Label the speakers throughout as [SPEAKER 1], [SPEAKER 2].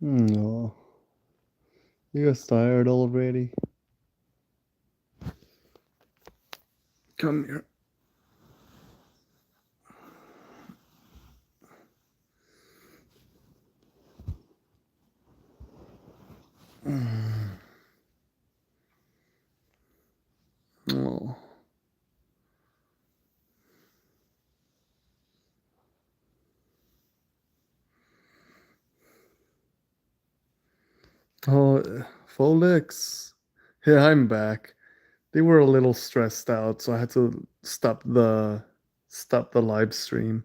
[SPEAKER 1] No, you guys tired already? Come here. Oh. Oh, Folix. Yeah, I'm back. They were a little stressed out, so I had to stop the live stream.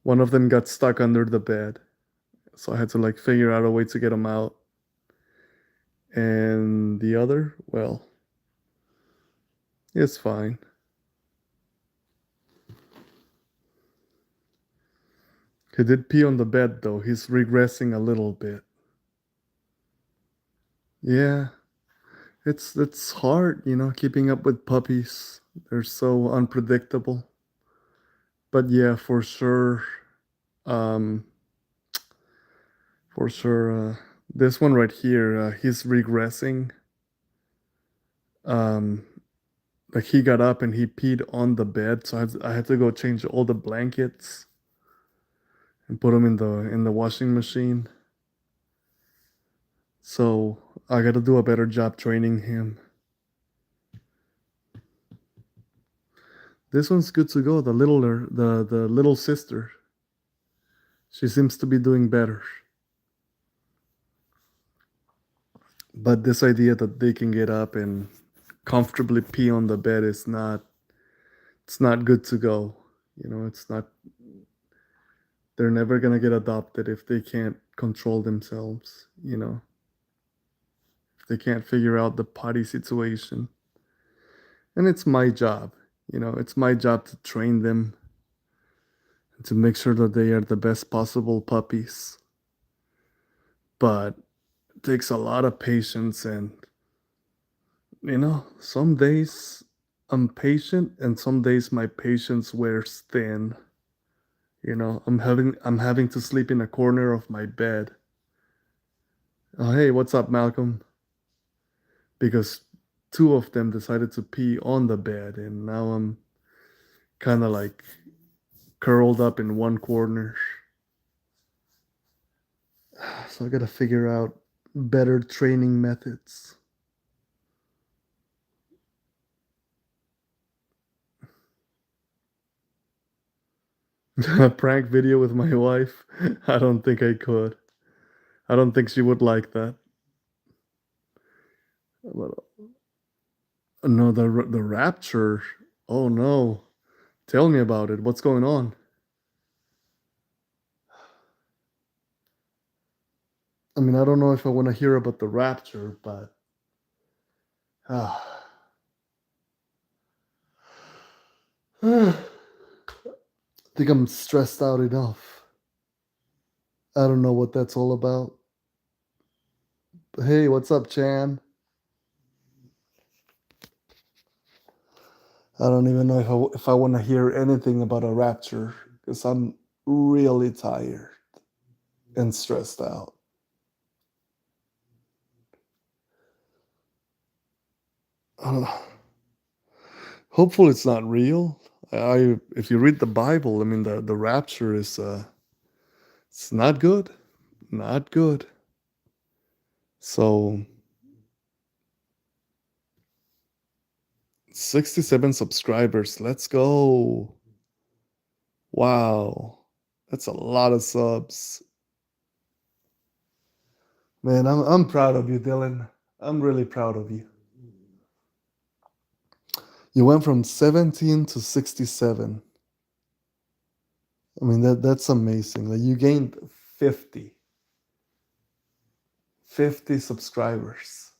[SPEAKER 1] One of them got stuck under the bed, so I had to like figure out a way to get him out. And the other, well, it's fine. He did pee on the bed though. He's regressing a little bit. Yeah, it's hard, keeping up with puppies. They're so unpredictable. But yeah, um, for sure, this one right here, he's regressing. Um, like he got up and he peed on the bed, so I had to go change all the blankets and put them in the washing machine. So I got to do a better job training him. This one's good to go. The little sister. She seems to be doing better. But this idea that they can get up and comfortably pee on the bed is not it's not good to go. It's not they're never going to get adopted if they can't control themselves. If they can't figure out the potty situation. And it's my job. It's my job to train them and to make sure that they are the best possible puppies. But it takes a lot of patience, and some days I'm patient and some days my patience wears thin. I'm having to sleep in a corner of my bed. Oh, hey, what's up, Malcolm? Because two of them decided to pee on the bed, and now I'm kind of like curled up in one corner. So I got to figure out better training methods. A prank video with my wife? I don't think I could. I don't think she would like that. But, no, the rapture. Oh no. Tell me about it. What's going on? I mean, I don't know if I want to hear about the rapture, but ah, I think I'm stressed out enough. I don't know what that's all about. But hey, what's up, Chan? I don't even know if I want to hear anything about a rapture because I'm really tired and stressed out. I don't know. Hopefully, it's not real. If you read the Bible, I mean, the rapture is it's not good, not good. So 67 subscribers. Let's go. Wow. That's a lot of subs. Man, I'm proud of you, Dylan. I'm really proud of you. You went from 17 to 67. I mean that's amazing. Like you gained 50 subscribers.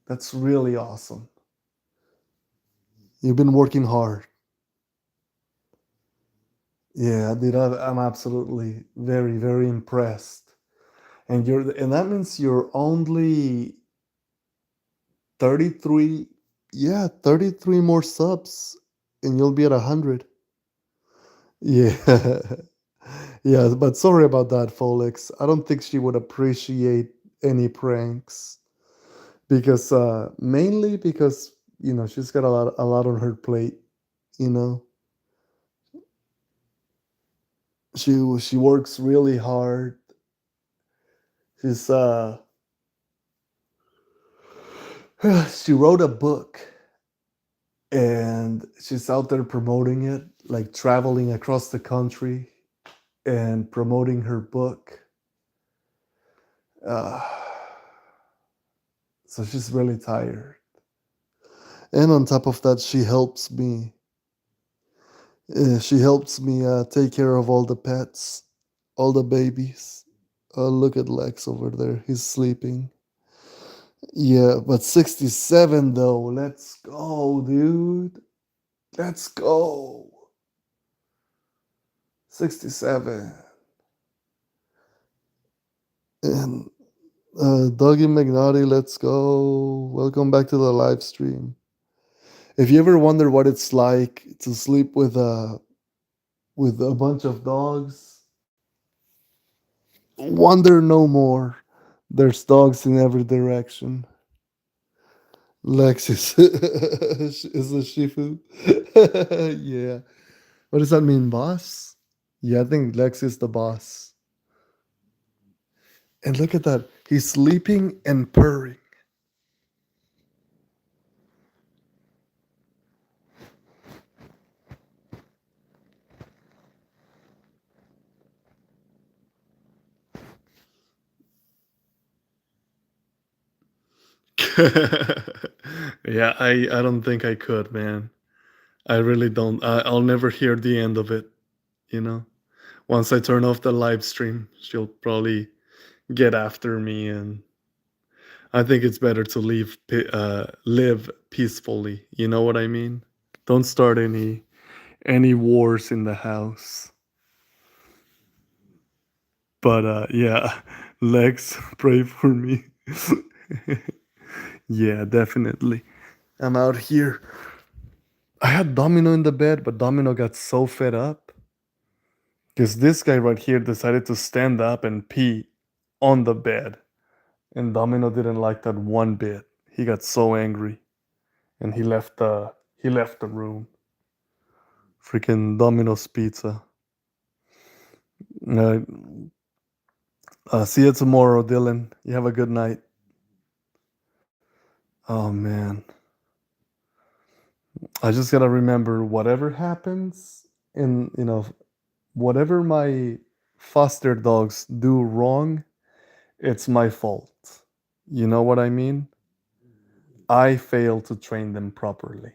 [SPEAKER 1] That's really awesome. You've been working hard. Yeah, dude, I'm absolutely very, very impressed. And that means you're only 33, yeah, 33 more subs and you'll be at 100. Yeah. Yeah, but sorry about that, Folix. I don't think she would appreciate any pranks because mainly because she's got a lot on her plate. You know, she works really hard. She's she wrote a book and she's out there promoting it, like traveling across the country and promoting her book. Uh, so she's really tired. And on top of that, she helps me. She helps me take care of all the pets, all the babies. Look at Lex over there. He's sleeping. Yeah, but 67 though. Let's go, dude. Let's go. 67. And Dougie McNaughty, let's go. Welcome back to the live stream. If you ever wonder what it's like to sleep with a bunch of dogs, wonder no more. There's dogs in every direction. Lexus is a Shifu. Yeah. What does that mean, boss? Yeah, I think Lex is the boss. And look at that. He's sleeping and purring. Yeah, I don't think I could, man. I really don't. I'll never hear the end of it, you know? Once I turn off the live stream, she'll probably get after me, and I think it's better to live peacefully. You know what I mean? Don't start any wars in the house. But yeah, Lex, pray for me. Yeah, definitely. I'm out here. I had Domino in the bed, but Domino got so fed up because this guy right here decided to stand up and pee on the bed. And Domino didn't like that one bit. He got so angry and he left the room. Freaking Domino's pizza. Uh, See you tomorrow, Dylan. You have a good night. Oh man, I just gotta remember whatever happens in whatever my foster dogs do wrong, it's my fault. You know what I mean? I failed to train them properly.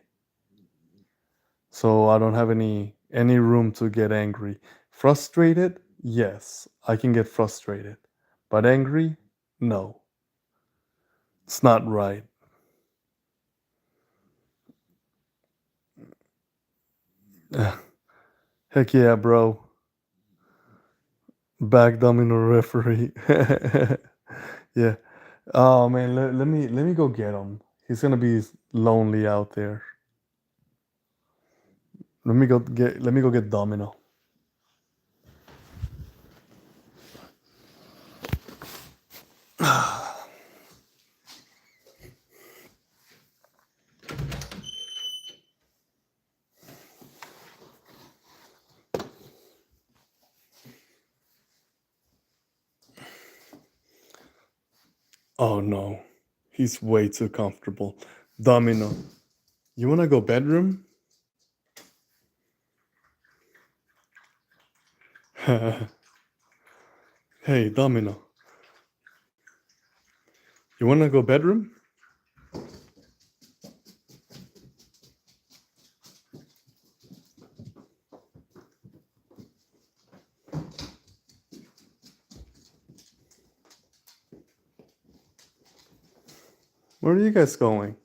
[SPEAKER 1] So I don't have any room to get angry. Frustrated? Yes, I can get frustrated. But angry? No. It's not right. Heck yeah, bro. Back domino referee. Yeah. Oh man, let me go get him. He's gonna be lonely out there. Let me go get Domino. Oh no. He's way too comfortable. Domino. You wanna go bedroom? Hey, Domino. You wanna go bedroom? Where are you guys going?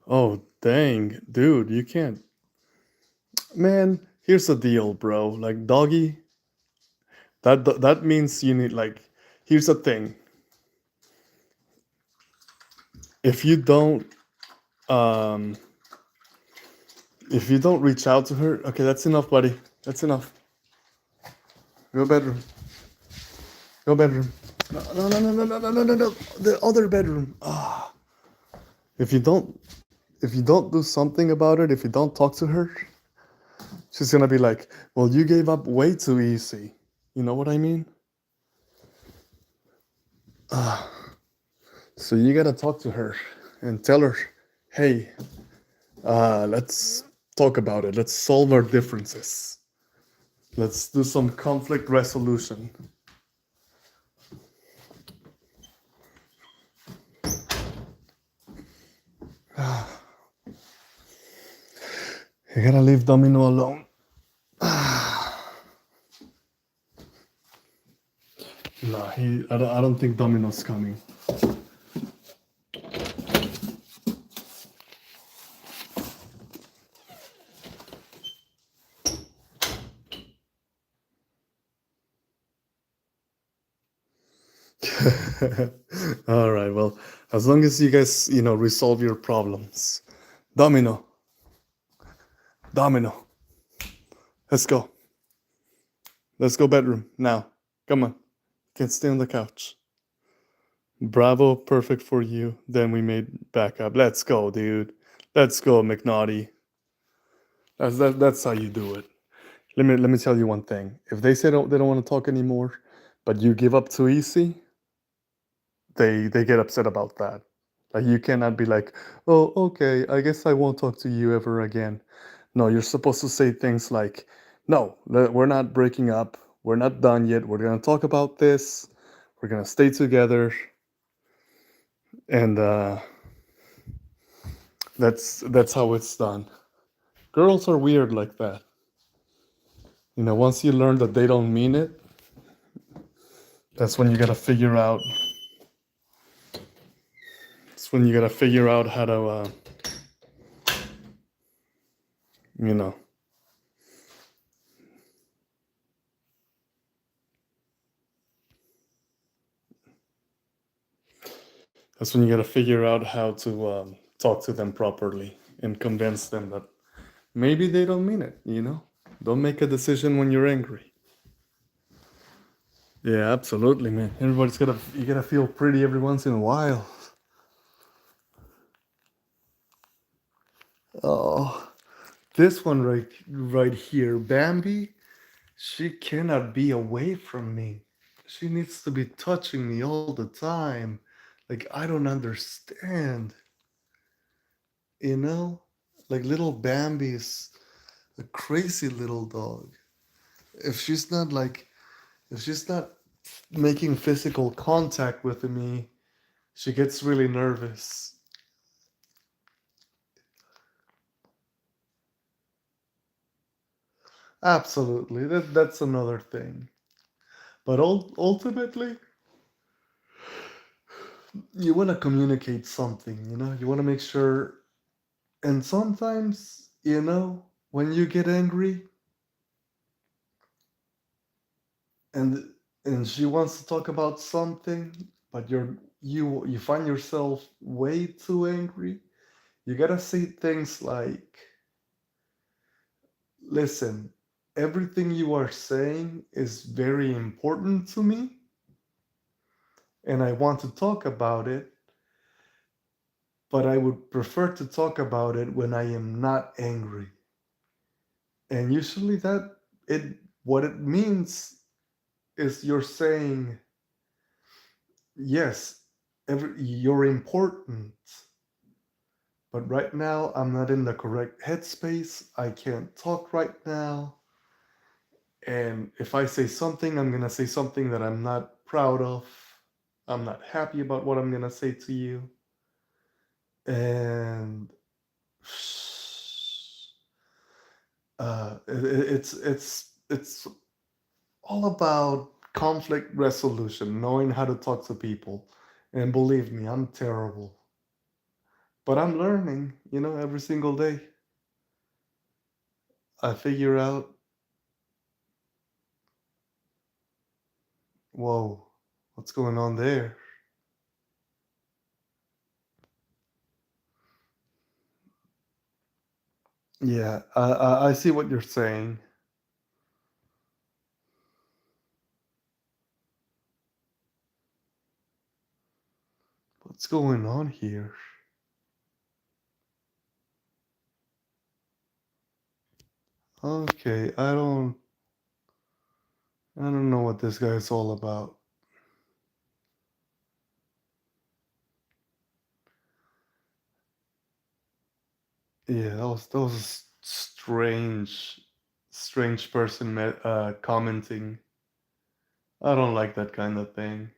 [SPEAKER 1] Oh dang, dude, you can't. Man, here's the deal, bro. Like doggy, that means you need like. Here's the thing. If you don't Um, if you don't reach out to her, okay, that's enough, buddy. That's enough. Go bedroom. Go bedroom. No, no, no, no, no, no, no, no, no. The other bedroom. Ah. If you don't, if you don't do something about it, if you don't talk to her, she's gonna be like, "Well, you gave up way too easy." You know what I mean? So you gotta talk to her and tell her, "Hey, let's talk about it. Let's solve our differences. Let's do some conflict resolution." You gotta leave Domino alone. Nah, I don't think Domino's coming. All right, well, as long as you guys, resolve your problems. Domino, Domino, let's go. Let's go bedroom now. Come on. Can't stay on the couch. Bravo, perfect for you. Then we made backup. Let's go, dude. Let's go, McNaughty. That's how you do it. Let me tell you one thing. If they say they don't want to talk anymore, but you give up too easy, they get upset about that. Like you cannot be like, oh, okay, I guess I won't talk to you ever again. No, you're supposed to say things like, no, we're not breaking up. We're not done yet. We're gonna talk about this. We're gonna stay together, and that's how it's done. Girls are weird like that. Once you learn that they don't mean it, that's when you gotta figure out. That's when you gotta figure out how to, you know. That's when you gotta figure out how to talk to them properly and convince them that maybe they don't mean it. Don't make a decision when you're angry. Yeah, absolutely, man. You gotta feel pretty every once in a while. Oh, this one right here, Bambi. She cannot be away from me. She needs to be touching me all the time. Like I don't understand. You know, like little Bambi's a crazy little dog. If she's not like, if she's not making physical contact with me, she gets really nervous. Absolutely, that's another thing. But ultimately, you want to communicate something. You want to make sure. And sometimes, when you get angry and and she wants to talk about something, but you find yourself way too angry, you gotta say things like, listen, everything you are saying is very important to me, and I want to talk about it, but I would prefer to talk about it when I am not angry. And usually what it means is you're saying, yes, you're important, but right now I'm not in the correct headspace. I can't talk right now. And if I say something, I'm going to say something that I'm not proud of. I'm not happy about what I'm going to say to you. And it's all about conflict resolution, knowing how to talk to people. And believe me, I'm terrible. But I'm learning, every single day. I figure out, whoa, what's going on there? Yeah, I see what you're saying. What's going on here? Okay, I don't know what this guy's all about. Yeah, that was a strange person commenting. I don't like that kind of thing.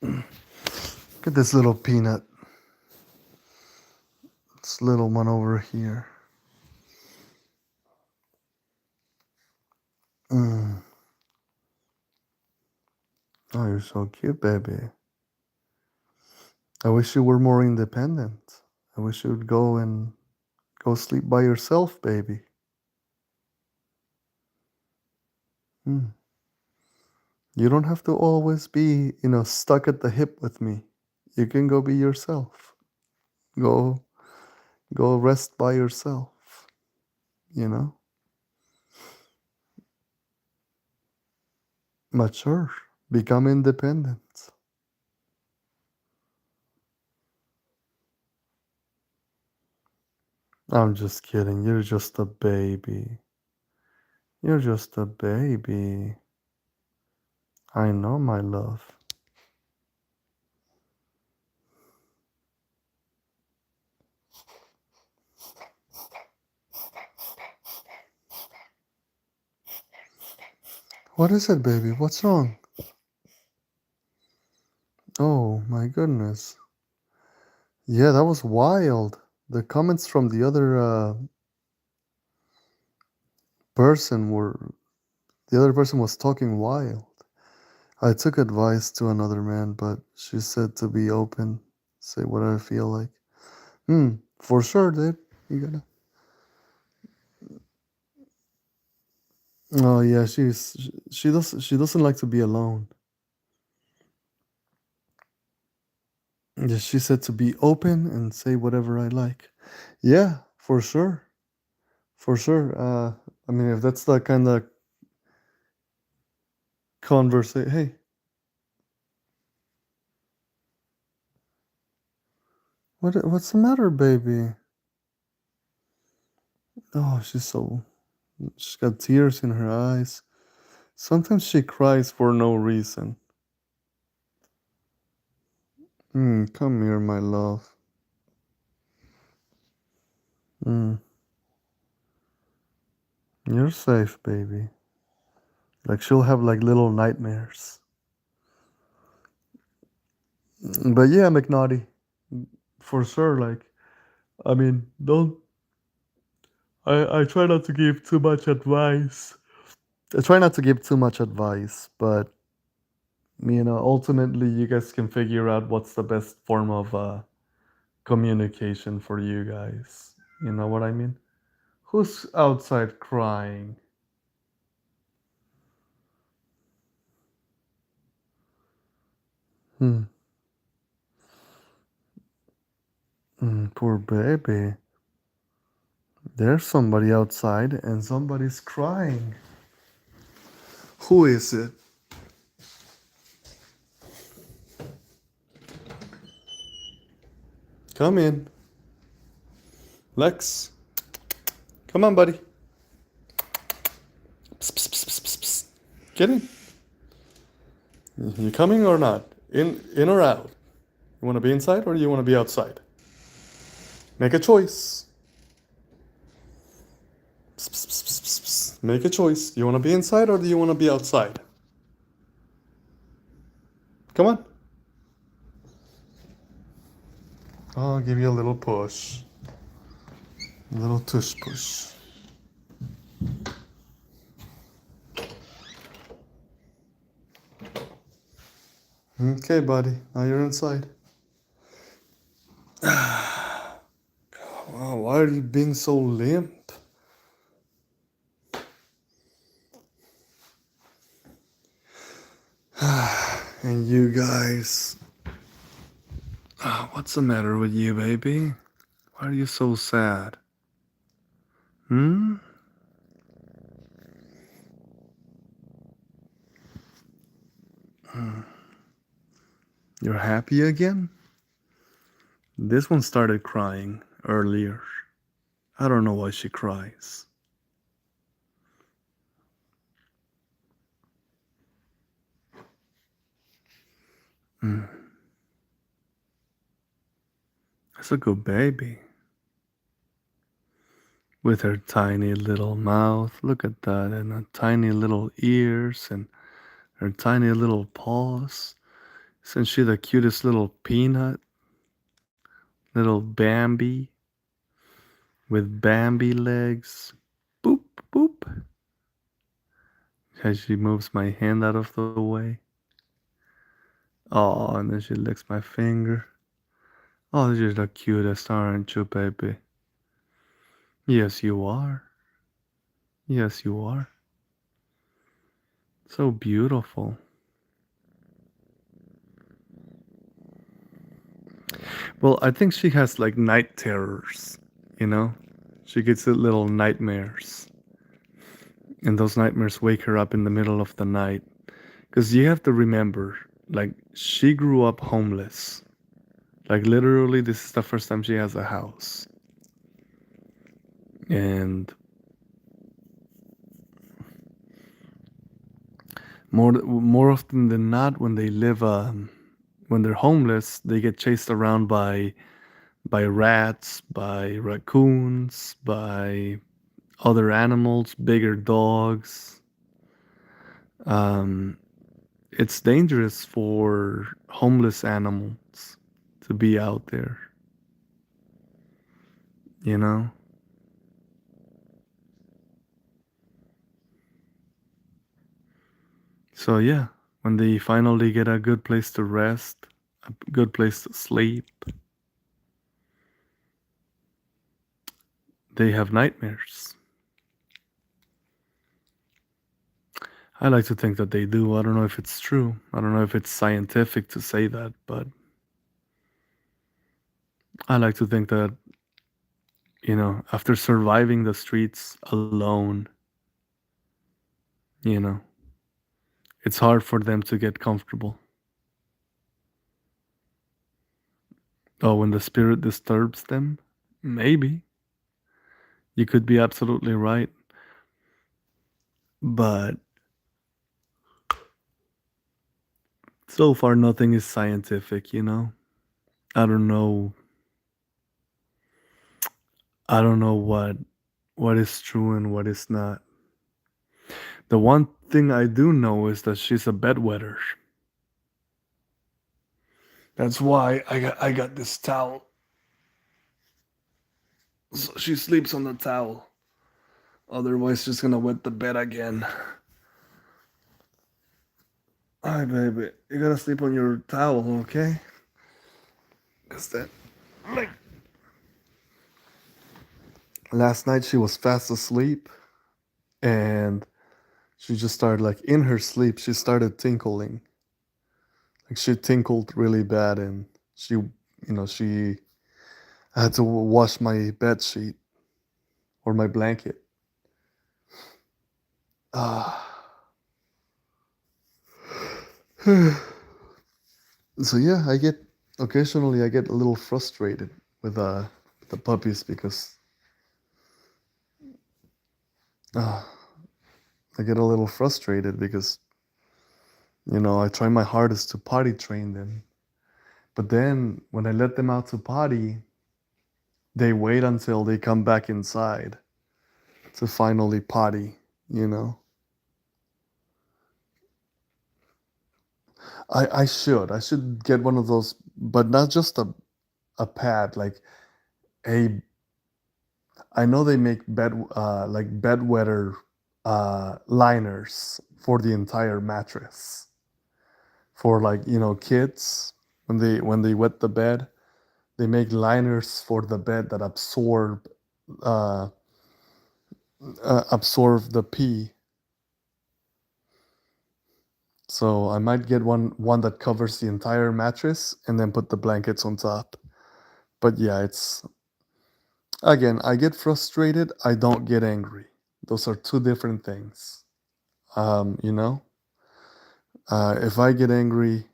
[SPEAKER 1] Look at this little peanut. This little one over here. Mm. Oh, you're so cute, baby. I wish you were more independent. I wish you would go sleep by yourself, baby. Mm. You don't have to always be, stuck at the hip with me. You can go be yourself. Go go rest by yourself, you know? Mature. Become independent. I'm just kidding. You're just a baby. You're just a baby. I know, my love. What is it, baby? What's wrong? Oh, my goodness. Yeah, that was wild. The comments from the other person were. The other person was talking wild. I took advice to another man, but she said to be open, say what I feel like. For sure, dude. You gotta. Oh yeah, she doesn't like to be alone. Yeah, she said to be open and say whatever I like. Yeah, for sure, for sure. I mean, if that's the kind of conversation, hey, what's the matter, baby? Oh, she's got tears in her eyes. Sometimes she cries for no reason. Come here, my love. Mm, you're safe, baby. Like she'll have like little nightmares. But yeah, McNaughty, for sure. Like, I mean, don't. I try not to give too much advice. I try not to give too much advice, but ultimately, you guys can figure out what's the best form of communication for you guys. You know what I mean? Who's outside crying? Hmm. Poor baby. There's somebody outside and somebody's crying. Who is it? Come in. Lex. Come on, buddy. Psst, psst, psst, psst, psst. Get in. You coming or not? In or out? You want to be inside or you want to be outside? Make a choice. Psst, psst, psst, psst, psst, psst. Make a choice. Do you want to be inside or do you want to be outside? Come on. I'll give you a little push. A little tush push. Okay, buddy. Now you're inside. Wow, why are you being so limp? And you guys What's the matter with you, baby? Why are you so sad? Hmm? You're happy again? This one started crying earlier. I don't know why she cries. Mm. It's a good baby. With her tiny little mouth, look at that, and her tiny little ears, and her tiny little paws. Isn't she the cutest little peanut? Little Bambi with Bambi legs. Boop, boop. As she moves my hand out of the way. Oh, and then she licks my finger. Oh, you're the cutest, aren't you, baby? Yes, you are. Yes, you are. So beautiful. Well, I think she has like night terrors, you know? She gets little nightmares. And those nightmares wake her up in the middle of the night. Because you have to remember, like, she grew up homeless. Like, literally, this is the first time she has a house. And more often than not, when they live, when they're homeless, they get chased around by rats, by raccoons, by other animals, bigger dogs. Um, it's dangerous for homeless animals to be out there, you know? So, yeah, when they finally get a good place to rest, a good place to sleep, they have nightmares. I like to think that they do. I don't know if it's true. I don't know if it's scientific to say that, but I like to think that, after surviving the streets alone, you know, it's hard for them to get comfortable. Oh, when the spirit disturbs them? Maybe. You could be absolutely right. But so far, nothing is scientific, you know? I don't know. I don't know what is true and what is not. The one thing I do know is that she's a bedwetter. That's why I got this towel. So she sleeps on the towel. Otherwise, she's gonna wet the bed again. Hi, baby. You gotta sleep on your towel, okay? Cause that, like, last night she was fast asleep, and she just started like in her sleep. She started tinkling. Like she tinkled really bad, and she I had to wash my bed sheet or my blanket. Ah. So yeah, occasionally I get a little frustrated with the puppies because uh, I get a little frustrated because I try my hardest to potty train them, but then when I let them out to potty, they wait until they come back inside to finally potty. You know, I should get one of those, but not just a pad, like a I know they make like bedwetter liners for the entire mattress for like kids when they wet the bed. They make liners for the bed that uh, absorb the pee. So I might get one that covers the entire mattress and then put the blankets on top. But yeah, it's again, I get frustrated, I don't get angry. Those are two different things. You know, if I get angry,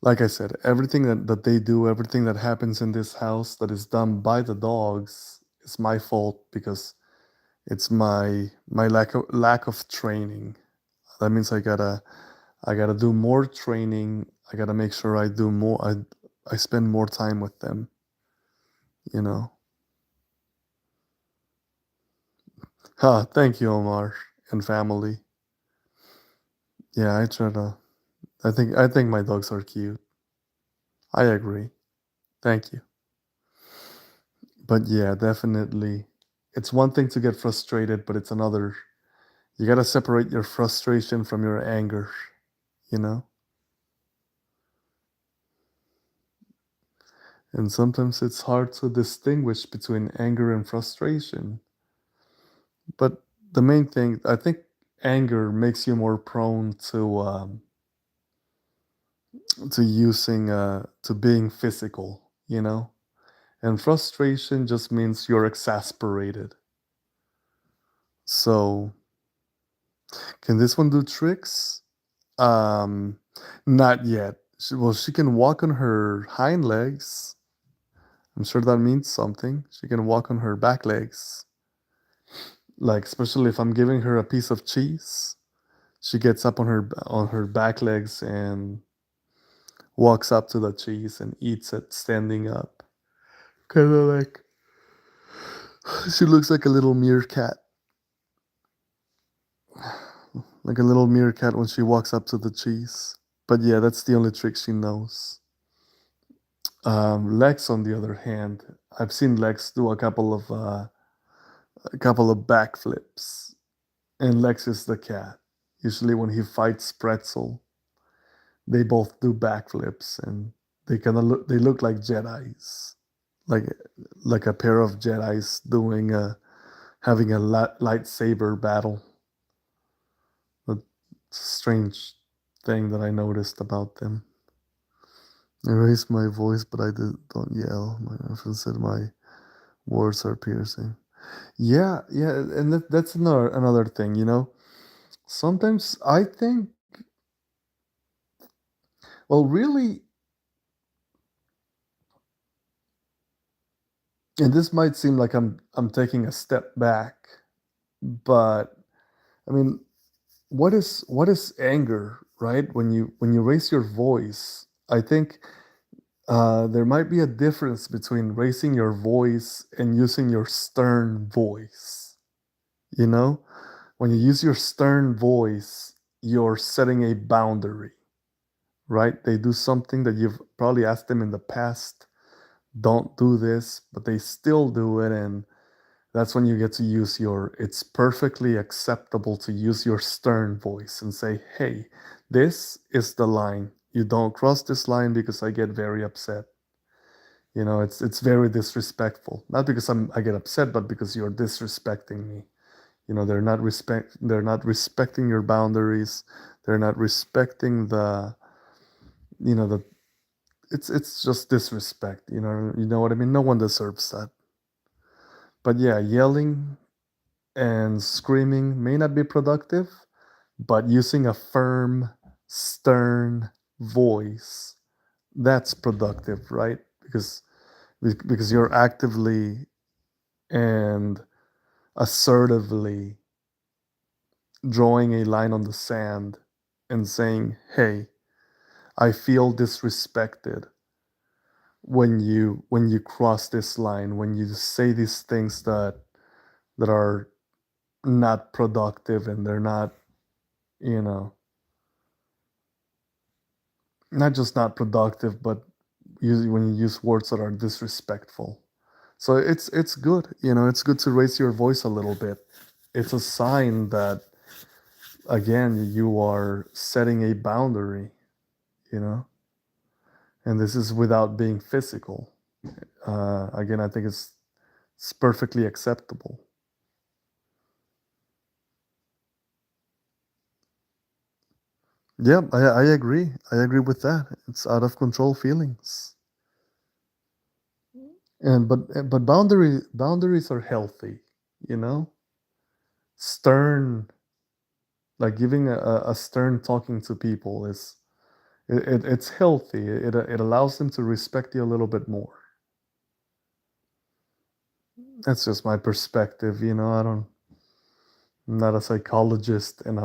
[SPEAKER 1] like I said, everything that they do, everything that happens in this house that is done by the dogs is my fault because it's my lack of training. That means I gotta do more training. I gotta make sure I do more. I spend more time with them. You know. Thank you, Omar and family. Yeah, I try to. I think my dogs are cute. I agree. Thank you. But yeah, definitely. It's one thing to get frustrated, but it's another. You gotta separate your frustration from your anger. You know. And sometimes it's hard to distinguish between anger and frustration. But the main thing, I think, anger makes you more prone to using to being physical. You know. And frustration just means you're exasperated. So, can this one do tricks? Um, Not yet. She can walk on her hind legs. I'm sure that means something. She can walk on her back legs. Like, especially if I'm giving her a piece of cheese, she gets up on her back legs and walks up to the cheese and eats it standing up. Kind of like she looks like a little meerkat. Like a little meerkat when she walks up to the cheese. But yeah, that's the only trick she knows. Lex, on the other hand, I've seen Lex do a couple of backflips, and Lex is the cat. Usually, when he fights Pretzel, they both do backflips, and they look like Jedi's, like like a pair of Jedi's having a lightsaber battle. A strange thing that I noticed about them. I raised my voice, but don't yell. My husband said my words are piercing. Yeah, yeah, and that's another thing. Sometimes I think, well, really, and this might seem like I'm taking a step back, but I mean, what is anger, right? When you raise your voice, I think there might be a difference between raising your voice and using your stern voice. You know, when you use your stern voice, you're setting a boundary, right? They do something that you've probably asked them in the past, don't do this, but they still do it. And that's when you get to it's perfectly acceptable to use your stern voice and say, hey, this is the line. You don't cross this line because I get very upset. It's very disrespectful. Not because I get upset, but because you're disrespecting me. They're not respecting your boundaries. They're not respecting the it's just disrespect. You know what I mean? No one deserves that. But yeah, yelling and screaming may not be productive, but using a firm, stern voice, that's productive, right? Because you're actively and assertively drawing a line on the sand and saying, "Hey, I feel disrespected when you cross this line, when you say these things that are not productive and they're not, you know, not just not productive, but when you use words that are disrespectful." So it's good, it's good to raise your voice a little bit. It's a sign that again you are setting a boundary, you know, and this is without being physical. Again, I think it's perfectly acceptable. Yeah, I agree. I agree with that. It's out of control feelings. And but boundaries are healthy, you know? Stern, like giving a stern talking to people is it's healthy. It allows them to respect you a little bit more. That's just my perspective, you know. I'm not a psychologist, and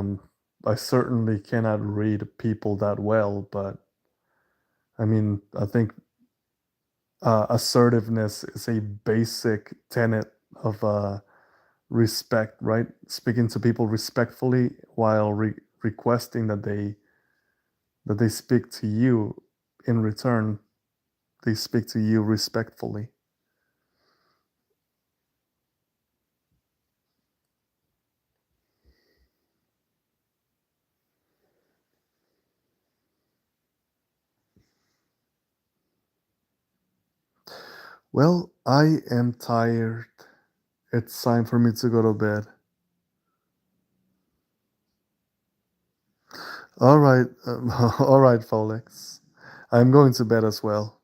[SPEAKER 1] I certainly cannot read people that well. But I mean, I think assertiveness is a basic tenet of respect, right? Speaking to people respectfully while requesting that they speak to you in return. They speak to you respectfully. Well, I am tired. It's time for me to go to bed. All right, all right, Felix. I'm going to bed as well.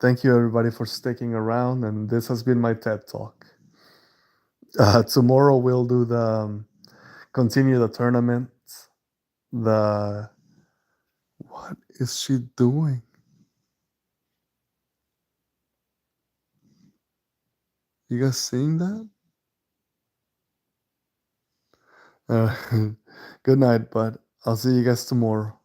[SPEAKER 1] Thank you, everybody, for sticking around, and this has been my TED Talk. Tomorrow we'll do the continue the tournament. The what is she doing? You guys seeing that? Uh, good night, bud. I'll see you guys tomorrow.